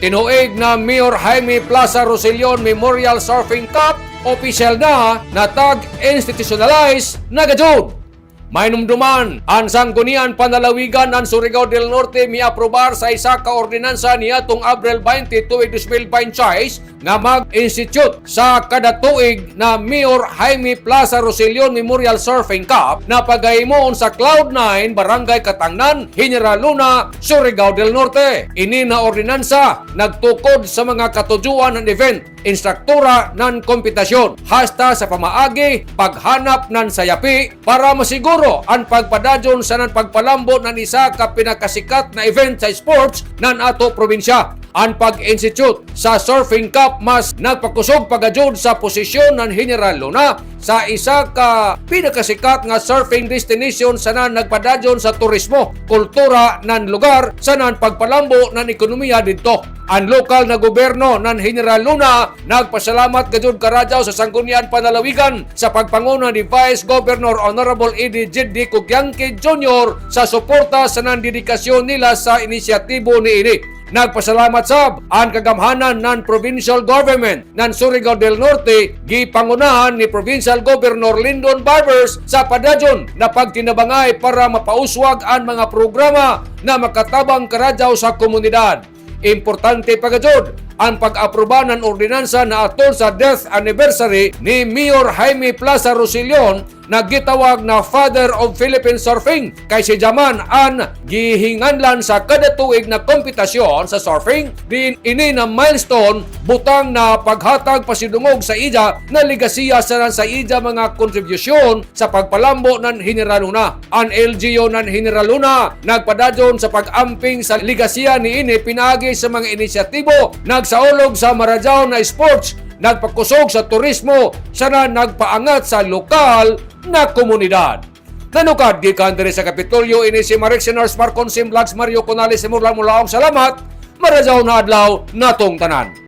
Tinuig na Mayor Jaime Plaza Rosellon Memorial Surfing Cup, opisyal na natag institutionalize na gajud. May numduman, ang sanggunian panalawigan ng Surigao del Norte miaprobar sa isa ka ordinansa niadtong Abril 20, 2026 nga mag-institute sa kada tuig na Mayor Jaime Plaza Rosellon Memorial Surfing Cup na pagahimoon sa Cloud9, Barangay Katangnan, General Luna, Surigao del Norte. Ini na ordinansa nagtukod sa mga katujuan ng event, instruktura ng kompetisyon, hasta sa pamaagi, paghanap ng sayapi para masiguro ang pagpadadyon sa ng pagpalambo ng isa ka pinakasikat na event sa sports ng ato probinsya. Ang pag-institute sa Surfing Cup mas nagpakusog pagajud sa posisyon ng General Luna sa isa ka pinakasikat nga surfing destination sa nan nagpadadyon sa turismo, kultura ng lugar sa nan pagpalambo ng ekonomiya didto. Ang lokal na gobyerno ng General Luna nagpasalamat gajud karadyaw sa sanggunian panalawigan sa pagpanguna ni Vice Governor Honorable Eddie Jeddi Kugyangke Jr. sa suporta sa nan dedikasyon nila sa inisyatibo ni ini. Nagpasalamat sab ang kagamhanan ng provincial government ng Surigao del Norte gipangunahan ni Provincial Governor Lyndon Barbers sa padadyon na pagtinabangay para mapauswag ang mga programa na makatabang karadyaw sa komunidad. Importante pagajud ang pag-aproba ng ordinansa na atol sa death anniversary ni Mayor Jaime Plaza Rosellon na gitawag na Father of Philippine Surfing kay si Jaman an gihinganlan sa kada tuig na kompetisyon sa surfing. Din ini na milestone butang na paghatag pasidungog sa ija na legasiya sa ija mga kontribusyon sa pagpalambo ng General Luna. Ang LGU ng General Luna nagpadadyon sa pag-amping sa legasiya ni ini pinagi sa mga inisyatibo nagsaulog sa Maradyaw na sports, nagpakusog sa turismo, sana nagpaangat sa lokal na komunidad. Nanukad gikan diri sa Kapitolyo ini si Marek Sinars Marcon Sim Vlogs Mario Conales Simurlang Mulaong. Salamat. Maradyaw na adlaw natong tanan.